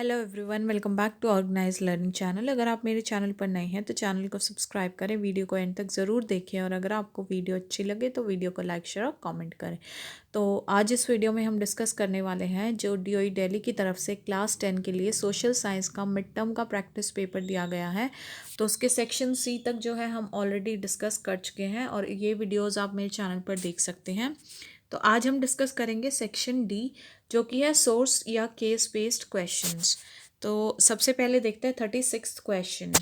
Hello everyone, welcome back to organise learning channel. अगर आप मेरे चैनल पर नए हैं तो चैनल को सब्सक्राइब करें, वीडियो को एंड तक ज़रूर देखें और अगर आपको वीडियो अच्छी लगे तो वीडियो को लाइक शेयर और कमेंट करें। तो आज इस वीडियो में हम डिस्कस करने वाले हैं जो डीओई दिल्ली की तरफ से क्लास 10 के लिए सोशल साइंस का मिड टर्म का प्रैक्टिस पेपर दिया गया है। तो उसके सेक्शन सी तक जो है हम ऑलरेडी डिस्कस कर चुके हैं और ये वीडियोज़ आप मेरे चैनल पर देख सकते हैं। तो आज हम डिस्कस करेंगे सेक्शन डी जो कि है सोर्स या केस बेस्ड क्वेश्चंस। तो सबसे पहले देखते हैं 36 क्वेश्चन।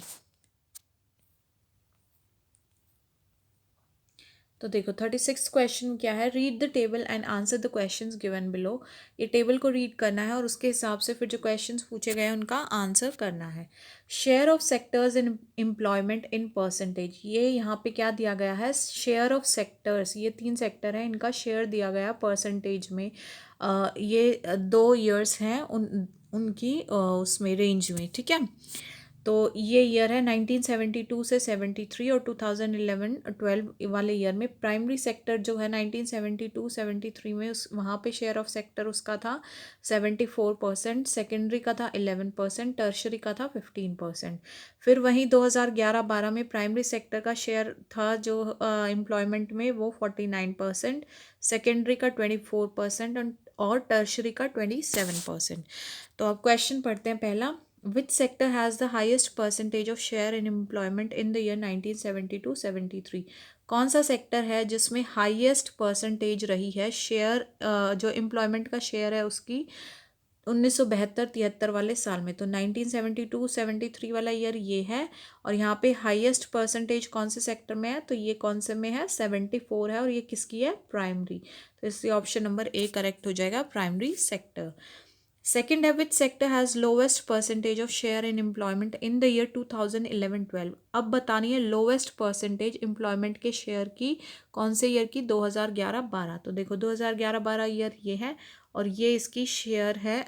तो देखो 36 क्वेश्चन क्या है, read the table and answer the questions given below. ये टेबल को रीड करना है और उसके हिसाब से फिर जो क्वेश्चंस पूछे गए हैं उनका आंसर करना है। Share of sectors in employment in percentage, ये यहाँ पे क्या दिया गया है, शेयर ऑफ सेक्टर्स, ये 3 सेक्टर हैं, इनका शेयर दिया गया परसेंटेज में। ये 2 ईयर्स हैं उनकी उसमें रेंज में, ठीक है। तो ये ईयर है 1972 से 73 और 2011-12 वाले ईयर में प्राइमरी सेक्टर जो है 1972-73 में उस वहाँ पे शेयर ऑफ सेक्टर उसका था 74%, सेकेंडरी का था 11%, टर्शरी का था 15%। फिर वहीं 2011-12 में प्राइमरी सेक्टर का शेयर था जो एम्प्लॉयमेंट में वो 49%, सेकेंडरी का 24% और टर्शरी का 27%। तो अब क्वेश्चन पढ़ते हैं पहला। Which sector has the highest percentage of share in employment in the year 1972-73? कौन सा सेक्टर है जिसमें हाईएस्ट परसेंटेज रही है शेयर, जो एम्प्लॉयमेंट का शेयर है उसकी 1972-73 वाले साल में। तो 1972-73 वाला ईयर ये है और यहाँ पे हाईएस्ट परसेंटेज कौन से सेक्टर में है, तो ये कौन से में है, 74 है और ये किसकी है, प्राइमरी। तो इसलिए ऑप्शन नंबर ए करेक्ट हो जाएगा, प्राइमरी सेक्टर। सेकेंड है, which sector has lowest percentage of share in employment in the year 2011-12। अब बतानी है लोवेस्ट परसेंटेज एम्प्लॉयमेंट के शेयर की कौन से ईयर की, 2011-12। तो देखो 2011-12 ईयर ये है और ये इसकी शेयर है।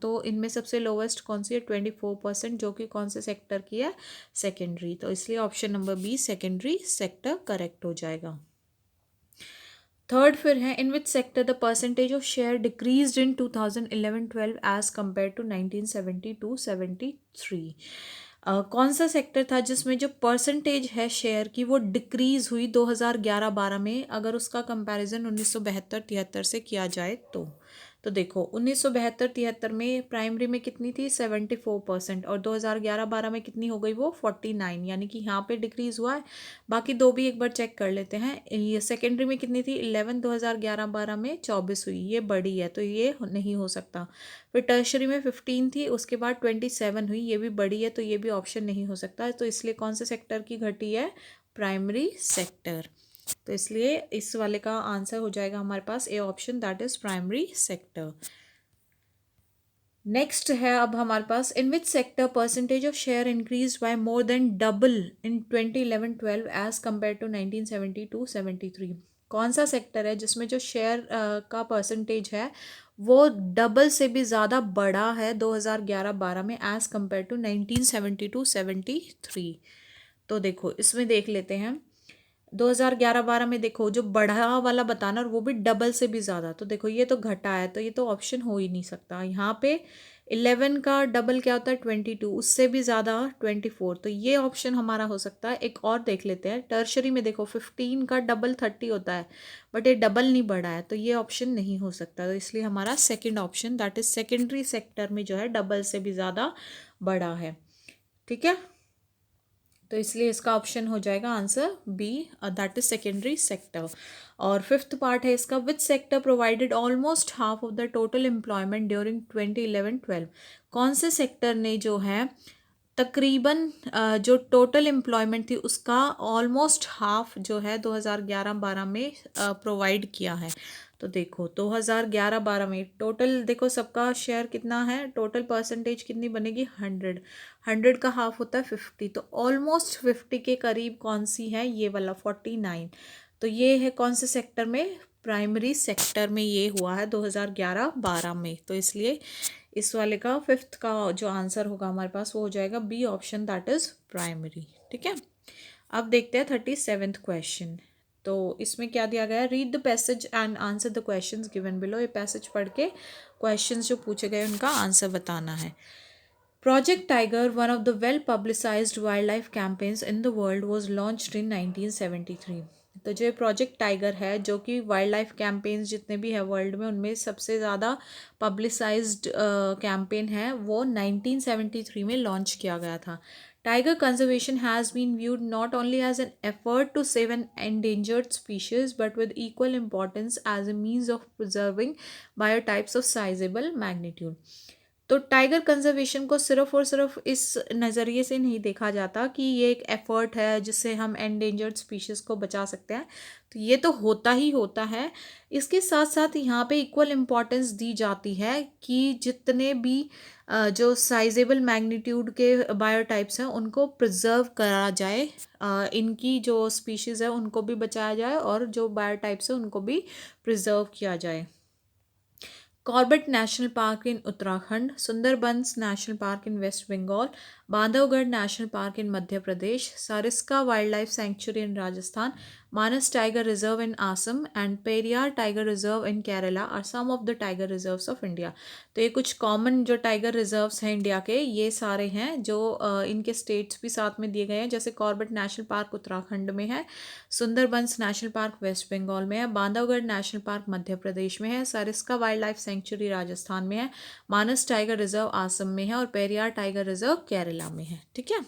तो इनमें सबसे लोवेस्ट कौन सी है, 24%, जो कि कौन से सेक्टर की है, सेकेंडरी। तो इसलिए option number B secondary sector correct हो जाएगा। थर्ड फिर है, in which sector the percentage of share decreased in 2011-12 as compared to 1972-73। कौन सा सेक्टर था जिसमें जो परसेंटेज है शेयर की वो डिक्रीज हुई 2011-12 में, अगर उसका कंपैरिजन 1972-73 से किया जाए तो देखो 1972-73 में प्राइमरी में कितनी थी, 74%, और 2011-12 में कितनी हो गई, वो 49, यानी कि यहाँ पे डिक्रीज हुआ है। बाकी दो भी एक बार चेक कर लेते हैं। ये सेकेंडरी में कितनी थी, 11 2011-12 में 24 हुई, ये बड़ी है तो ये नहीं हो सकता। फिर टर्शरी में 15 थी, उसके बाद 27 हुई, ये भी बड़ी है तो ये भी ऑप्शन नहीं हो सकता। तो इसलिए कौन से सेक्टर की घटी है, प्राइमरी सेक्टर। तो इसलिए इस वाले का आंसर हो जाएगा हमारे पास A option, that is primary sector. Next है अब हमारे पास, in which sector percentage of share increase by more than double in 2011-12 as compared to 1972-73। कौन सा सेक्टर है जिसमें जो शेयर का परसेंटेज है वो डबल से भी ज़्यादा बड़ा है 2011-12 में एज कम्पेयर टू 1972-73। तो देखो इसमें देख लेते हैं, 2011-12 में देखो जो बढ़ा वाला बताना और वो भी डबल से भी ज़्यादा, तो देखो ये तो घटा है तो ये तो ऑप्शन हो ही नहीं सकता। यहाँ पे 11 का डबल क्या होता है, 22, उससे भी ज़्यादा 24, तो ये ऑप्शन हमारा हो सकता है। एक और देख लेते हैं, टर्शरी में देखो 15 का डबल 30 होता है बट ये डबल नहीं बढ़ा है तो ये ऑप्शन नहीं हो सकता। तो इसलिए हमारा second option, that is secondary sector में जो है डबल से भी ज़्यादा बढ़ा है, ठीक है। तो इसलिए इसका ऑप्शन हो जाएगा answer B, that is secondary sector. और फिफ्थ पार्ट है इसका, which sector provided almost half of the total employment during 2011-12। कौन से सेक्टर ने जो है तकरीबन जो टोटल एम्प्लॉयमेंट थी उसका ऑलमोस्ट हाफ जो है 2011-12 में प्रोवाइड किया है। तो देखो 2011-12 में टोटल देखो सबका शेयर कितना है, टोटल परसेंटेज कितनी बनेगी, 100 का हाफ होता है 50, तो ऑलमोस्ट 50 के करीब कौन सी है, ये वाला 49। तो ये है कौन से सेक्टर में, प्राइमरी सेक्टर में ये हुआ है 2011-12 में। तो इसलिए इस वाले का फिफ्थ का जो आंसर होगा हमारे पास वो हो जाएगा B option, that is primary, ठीक है। अब देखते हैं 37th क्वेश्चन। तो इसमें क्या दिया गया है, read the passage and answer the questions given below. ये पैसेज पढ़ के क्वेश्चंस जो पूछे गए उनका आंसर बताना है। Project Tiger, one of the well publicized wildlife campaigns in the world, was launched in 1973. तो जो प्रोजेक्ट टाइगर है, जो कि वाइल्ड लाइफ कैंपेन्स जितने भी है वर्ल्ड में, उनमें सबसे ज़्यादा पब्लिसाइज्ड कैंपेन है, वो 1973 में लॉन्च किया गया था. Tiger conservation has been viewed not only as an effort to save an endangered species but with equal importance as a means of preserving biotypes of sizable magnitude. तो tiger conservation को सिर्फ और सिर्फ इस नज़रिए से नहीं देखा जाता कि ये एक एफर्ट है जिससे हम एंडेंजर्ड स्पीशीज़ को बचा सकते हैं. तो ये तो होता ही होता है. इसके साथ साथ यहाँ पे इक्वल इम्पॉर्टेंस दी जाती है कि जितने भी जो साइजेबल मैग्नीट्यूड के बायोटाइप्स हैं उनको प्रिजर्व करा जाए, इनकी जो स्पीशीज़ है उनको भी बचाया जाए और जो बायोटाइप्स है उनको भी प्रिजर्व किया जाए. Corbett national park in Uttarakhand, Sundarbans national park in West Bengal, Bandhavgarh national park in Madhya Pradesh, Sariska wildlife sanctuary in Rajasthan, Manas tiger reserve in Assam and Periyar tiger reserve in Kerala are some of the tiger reserves of India. तो ये कुछ common जो tiger reserves हैं India के, ये सारे हैं जो इनके स्टेट्स भी साथ में दिए गए हैं. जैसे कॉर्बेट नेशनल पार्क उत्तराखंड में है, Sundarbans national park West Bengal में है, बांधवगढ़ नेशनल पार्क मध्य प्रदेश में है, Sariska wildlife sanctuary Rajasthan में है, मानस टाइगर रिजर्व आसम में है और पेरियार टाइगर रिजर्व केरला में है. ठीक है,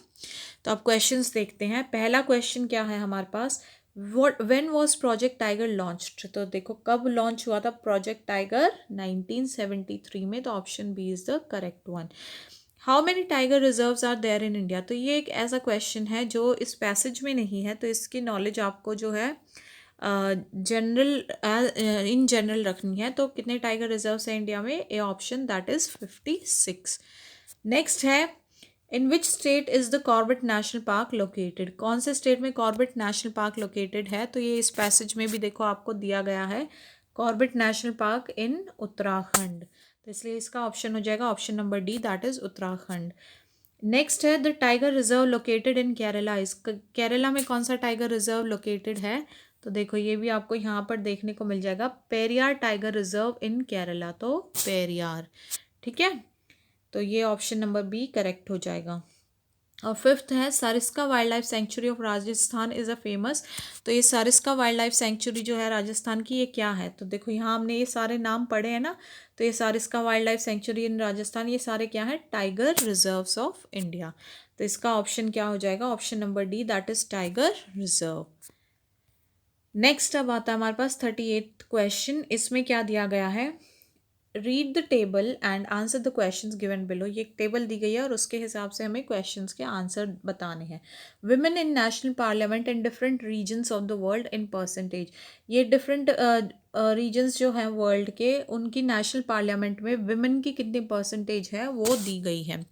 तो अब क्वेश्चंस देखते हैं. पहला क्वेश्चन क्या है हमारे पास, when was project tiger launched. तो देखो कब लॉन्च हुआ था प्रोजेक्ट टाइगर, 1973 में. तो option B is the correct one. How many tiger reserves are there in India. तो ये एक ऐसा क्वेश्चन है जो इस पैसेज में नहीं है, तो इसकी नॉलेज आपको जो है जनरल इन जनरल रखनी है. तो कितने टाइगर रिजर्व्स हैं इंडिया में, A option that is 56. Next है, in which state is the Corbett national park located. कौन से स्टेट में कॉर्बेट नेशनल पार्क लोकेटेड है. तो ये इस पैसेज में भी देखो आपको दिया गया है, Corbett national park in Uttarakhand. तो इसलिए इसका ऑप्शन हो जाएगा option number D, that is Uttarakhand. Next है, the tiger reserve located in Kerala. इस केरला में कौन सा टाइगर रिजर्व लोकेटेड है. तो देखो ये भी आपको यहाँ पर देखने को मिल जाएगा, Periyar tiger reserve in Kerala. तो पेरियार. ठीक है, तो ये ऑप्शन नंबर बी करेक्ट हो जाएगा. और फिफ्थ है, Sariska wildlife century of Rajasthan is a famous. तो ये सारिस्का वाइल्ड लाइफ सेंचुरी जो है राजस्थान की, ये क्या है. तो देखो यहाँ हमने ये सारे नाम पढ़े हैं ना, तो ये Sariska wildlife sanctuary in Rajasthan, ये सारे क्या है, टाइगर रिजर्व्स ऑफ इंडिया. तो इसका ऑप्शन क्या हो जाएगा, option number D, that is tiger reserve. Next अब आता है हमारे पास 38th क्वेश्चन. इसमें क्या दिया गया है, read the table and answer the questions given below. ये एक टेबल दी गई है और उसके हिसाब से हमें क्वेश्चंस के आंसर बताने हैं. Women in national parliament in different regions of the world in percentage. ये डिफरेंट रीजन्स जो हैं वर्ल्ड के, उनकी नेशनल पार्लियामेंट में विमेन की कितनी परसेंटेज है वो दी गई है.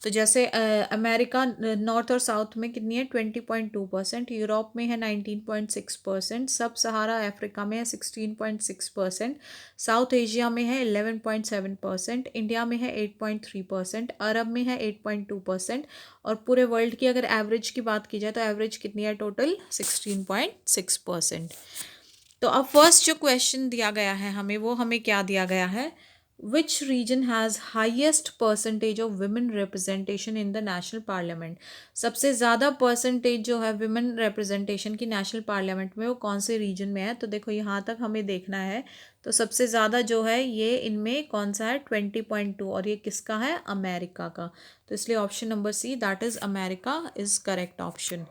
तो जैसे अमेरिका नॉर्थ और साउथ में कितनी है, 20.2%, यूरोप में है 19.6%, सब सहारा अफ्रीका में है 16.6%, साउथ एशिया में है 11.7%, इंडिया में है 8.3%, अरब में है 8.2%, और पूरे वर्ल्ड की अगर एवरेज की बात की जाए तो एवरेज कितनी है टोटल, 16.6%. तो अब फर्स्ट जो क्वेश्चन दिया गया है हमें, वो हमें क्या दिया गया है, which region has highest percentage of women representation in the national parliament. सबसे ज़्यादा परसेंटेज जो है विमेन रिप्रेजेंटेशन की नेशनल पार्लियामेंट में, वो कौन से रीजन में है. तो देखो यहाँ तक हमें देखना है, तो सबसे ज़्यादा जो है ये इनमें कौन सा है, 20.2, और ये किसका है, अमेरिका का. तो इसलिए option number C, that is America, is correct option.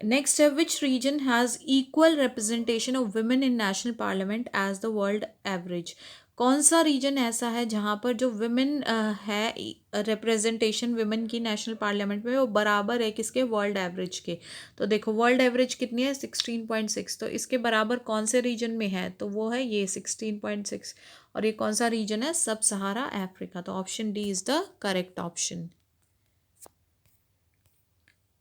Next है, which region has equal representation of women in national parliament as the world average. कौन सा रीजन ऐसा है जहाँ पर जो विमेन है, रिप्रेजेंटेशन विमेन की नेशनल पार्लियामेंट में, वो बराबर है किसके, वर्ल्ड एवरेज के. तो देखो वर्ल्ड एवरेज कितनी है, 16.6. तो इसके बराबर कौन से रीजन में है, तो वो है ये 16.6. और ये कौन सा रीजन है, सब सहारा अफ्रीका. तो option D is the correct option.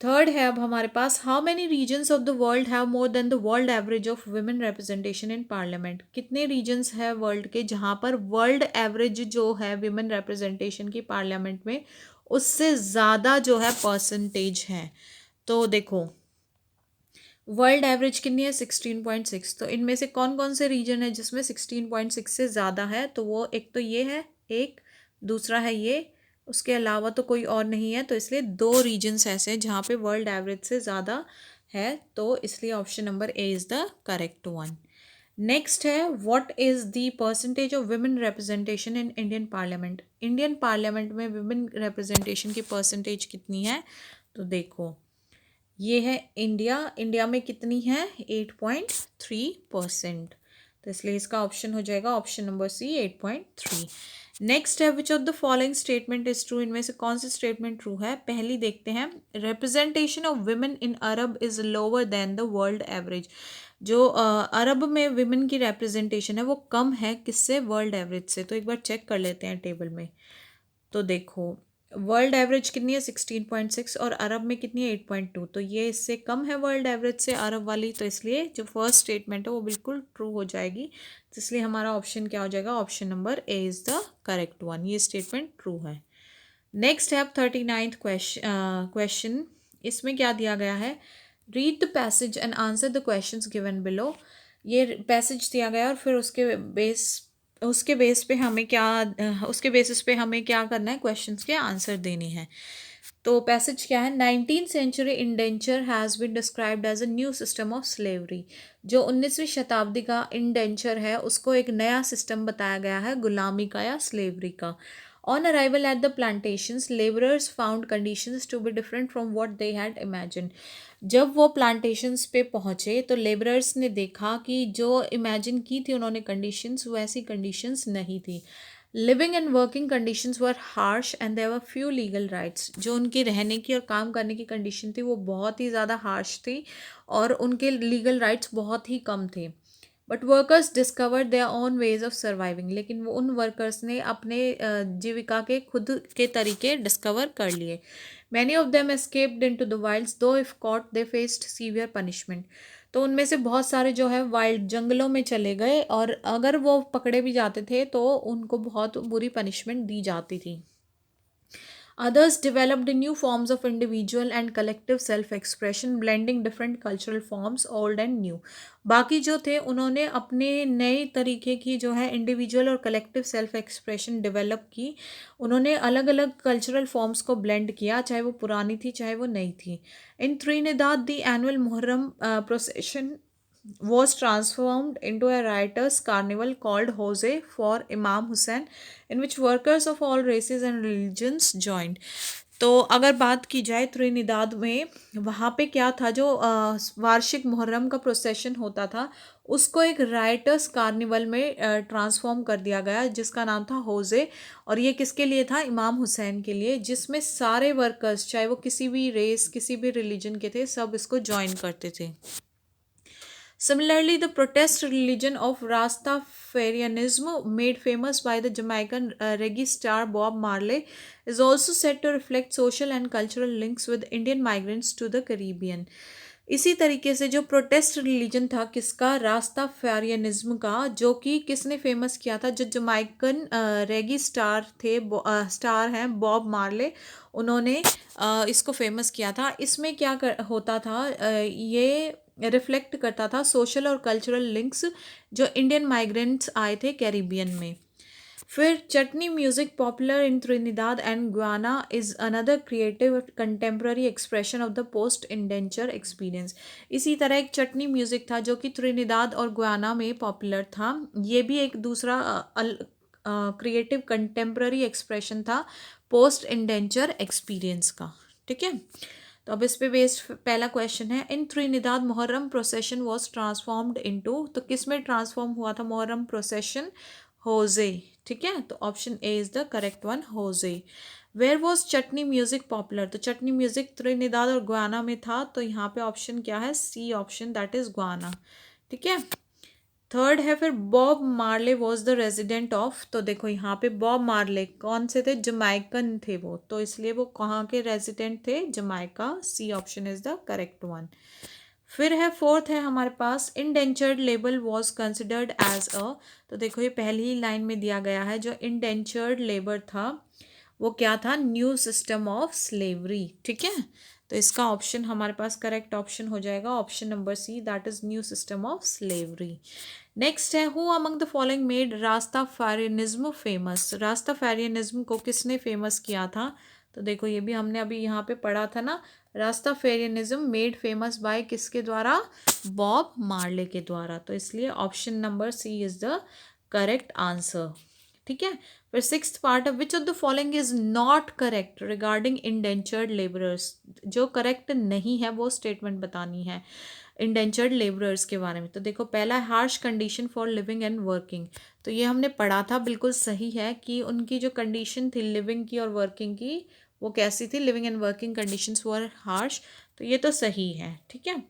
Third है अब हमारे पास, how many regions of the world have more than the world average of women representation in parliament. कितने रीजन्स है वर्ल्ड के जहाँ पर वर्ल्ड एवरेज जो है विमेन रिप्रेजेंटेशन की पार्लियामेंट में, उससे ज़्यादा जो है परसेंटेज है. तो देखो वर्ल्ड एवरेज कितनी है, 16.6. तो इनमें से कौन कौन से रीजन है जिसमें 16.6 से ज़्यादा है. तो वो एक तो ये है, एक दूसरा है ये, उसके अलावा तो कोई और नहीं है, तो इसलिए 2 रीजन्स ऐसे हैं जहाँ पे वर्ल्ड एवरेज से ज़्यादा है, तो इसलिए option number A is the correct one. Next है, what is the percentage of women representation in Indian parliament. Indian parliament में विमेन रिप्रेजेंटेशन की परसेंटेज कितनी है? तो देखो, ये है इंडिया। इंडिया में कितनी है? 8.3%। तो इसलिए इसका ऑप्शन हो जाएगा ऑप्शन नंबर सी, 8.3। नेक्स्ट है, which of the following statement is true. इनमें से कौन सी स्टेटमेंट ट्रू है? पहली देखते हैं, representation of women in Arab is lower than the world average. जो अरब में विमेन की रिप्रेजेंटेशन है वो कम है, किससे? वर्ल्ड एवरेज से। तो एक बार चेक कर लेते हैं टेबल में। तो देखो, वर्ल्ड एवरेज कितनी है? 16.6, और अरब में कितनी है? 8.2। तो ये इससे कम है वर्ल्ड एवरेज से, अरब वाली। तो इसलिए जो फर्स्ट स्टेटमेंट है वो बिल्कुल ट्रू हो जाएगी। तो इसलिए हमारा ऑप्शन क्या हो जाएगा? Option number A is the correct one. ये स्टेटमेंट ट्रू है। नेक्स्ट है 39th क्वेश्चन। इसमें क्या दिया गया है? Read the passage and answer the questions given below. ये पैसेज दिया गया है और फिर उसके बेस पे हमें क्या उसके बेसिस पे हमें क्या करना है? क्वेश्चंस के आंसर देने हैं। तो पैसेज क्या है? 19th century indenture has been described as a new system of slavery. जो 19वीं शताब्दी का इंडेंचर है उसको एक नया सिस्टम बताया गया है, गुलामी का या स्लेवरी का। On arrival at the plantations, laborers found conditions to be different from what they had imagined. जब वो प्लांटेशंस पे पहुँचे तो लेबरर्स ने देखा कि जो इमेजिन की थी उन्होंने कंडीशंस, वैसी कंडीशंस नहीं थी। Living and working conditions were harsh and there were few legal rights. जो उनकी रहने की और काम करने की कंडीशन थी वो बहुत ही ज़्यादा हार्श थी और उनके लीगल राइट्स बहुत ही कम थे। But workers discover their own ways of surviving. लेकिन वो उन वर्कर्स ने अपने जीविका के खुद के तरीके डिस्कवर कर लिए। Many of them escaped into the wilds, though if caught they faced severe punishment. तो उनमें से बहुत सारे जो है वाइल्ड जंगलों में चले गए और अगर वो पकड़े भी जाते थे तो उनको बहुत बुरी पनिशमेंट दी जाती थी। Others developed new forms of individual and collective self-expression, blending different cultural forms, old and new. बाकी जो थे उन्होंने अपने नए तरीके की जो है इंडिविजुअल और कलेक्टिव सेल्फ एक्सप्रेशन डेवलप की। उन्होंने अलग अलग कल्चरल फॉर्म्स को ब्लेंड किया, चाहे वो पुरानी थी चाहे वो नई थी। In Trinidad the annual Muharram procession was transformed into a riotous carnival called Hoseh for Imam Hussain, in which workers of all races and religions joined. तो अगर बात की जाए त्रिनिदाद में, वहाँ पे क्या था? जो वार्षिक मुहर्रम का प्रोसेशन होता था उसको एक राइटर्स कार्निवल में ट्रांसफॉर्म कर दिया गया जिसका नाम था होजे। और ये किसके लिए था? इमाम हुसैन के लिए, जिसमें सारे वर्कर्स चाहे वो किसी भी रेस किसी भी रिलीजन के थे सब इसको ज्वाइन करते थे। Similarly, the protest religion of Rastafarianism, made famous by the Jamaican reggae star Bob Marley, is also said to reflect social and cultural links with Indian migrants to the Caribbean. इसी तरीके से जो protest religion था किसका? रास्ताफारियनिज्म का, जो कि किसने फेमस किया था? जो जमाइकन रेगी स्टार थे, स्टार हैं बॉब मार्ले, उन्होंने इसको फेमस किया था। इसमें क्या होता था? ये रिफ्लेक्ट करता था सोशल और कल्चरल लिंक्स जो इंडियन माइग्रेंट्स आए थे कैरिबियन में। फिर chutney music popular in Trinidad and Guyana is another creative contemporary expression of the post indenture experience. इसी तरह एक चटनी म्यूजिक था जो कि त्रिनिदाद और गुयाना में पॉपुलर था। ये भी एक दूसरा क्रिएटिव कंटेम्प्रेरी एक्सप्रेशन था पोस्ट इंडेंचर एक्सपीरियंस का। ठीक है, तो अब इस पे बेस्ड पहला क्वेश्चन है, in Trinidad Muharram procession was transformed into. तो किस में ट्रांसफॉर्म हुआ था मुहर्रम प्रोसेशन? होजे। ठीक है, तो option A is the correct one, Hosay. Where was chutney music popular? तो चटनी म्यूजिक त्रिनिदाद और गुयाना में था, तो यहाँ पे ऑप्शन क्या है? C option, that is Guyana. ठीक है, थर्ड है फिर Bob Marley was the resident of. तो देखो यहाँ पे बॉब मार्ले कौन से थे? जमाइकन थे वो, तो इसलिए वो कहाँ के रेजिडेंट थे? Jamaica. C option is the correct one. फिर है फोर्थ है हमारे पास, indentured labour was considered as a. तो देखो ये पहली ही लाइन में दिया गया है, जो इंडेंचर्ड लेबर था वो क्या था? New system of slavery. ठीक है, तो इसका ऑप्शन हमारे पास करेक्ट ऑप्शन हो जाएगा option number C, that is new system of slavery. Next है, who among the following made Rastafarianism famous. Rastafarianism को किसने फेमस किया था? तो देखो ये भी हमने अभी यहाँ पे पढ़ा था ना, रास्ताफेरियनिज्म मेड फेमस बाय किसके द्वारा? बॉब मार्ले के द्वारा। तो इसलिए option number C is the correct answer. ठीक है, फिर सिक्स्थ पार्ट है, which of the following is not correct regarding indentured labourers. जो करेक्ट नहीं है वो स्टेटमेंट बतानी है इंडेंचर्ड लेबरर्स के बारे में। तो देखो पहला है harsh condition for living and working. तो ये हमने पढ़ा था, बिल्कुल सही है कि उनकी जो कंडीशन थी लिविंग की और वर्किंग की, वो कैसी थी? Living and working conditions were harsh. तो ये तो सही है। ठीक है,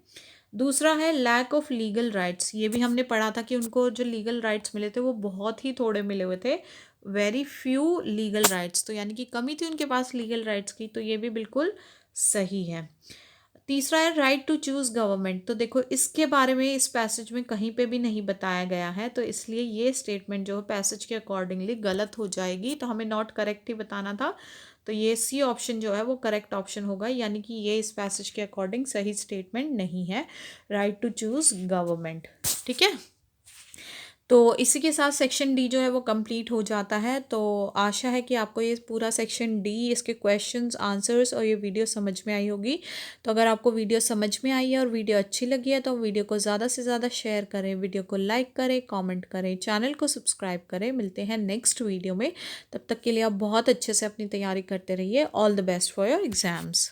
दूसरा है लैक ऑफ लीगल राइट्स। ये भी हमने पढ़ा था कि उनको जो लीगल राइट्स मिले थे वो बहुत ही थोड़े मिले हुए थे, वेरी फ्यू लीगल राइट्स। तो यानी कि कमी थी उनके पास लीगल राइट्स की। तो ये भी बिल्कुल सही है। तीसरा है राइट टू चूज गवर्नमेंट। तो देखो इसके बारे में इस पैसेज में कहीं पे भी नहीं बताया गया है, तो इसलिए ये स्टेटमेंट जो है पैसेज के अकॉर्डिंगली गलत हो जाएगी। तो हमें नॉट करेक्ट ही बताना था। तो ये सी ऑप्शन जो है वो करेक्ट ऑप्शन होगा, यानी कि ये इस पैसेज के अकॉर्डिंग सही स्टेटमेंट नहीं है, राइट टू चूज गवर्नमेंट। ठीक है, तो इसी के साथ सेक्शन डी जो है वो कंप्लीट हो जाता है। तो आशा है कि आपको ये पूरा सेक्शन डी, इसके क्वेश्चंस, आंसर्स और ये वीडियो समझ में आई होगी। तो अगर आपको वीडियो समझ में आई है और वीडियो अच्छी लगी है तो वीडियो को ज़्यादा से ज़्यादा शेयर करें, वीडियो को लाइक करें, कमेंट करें, चैनल को सब्सक्राइब करें। मिलते हैं नेक्स्ट वीडियो में, तब तक के लिए आप बहुत अच्छे से अपनी तैयारी करते रहिए। All the best for your exams.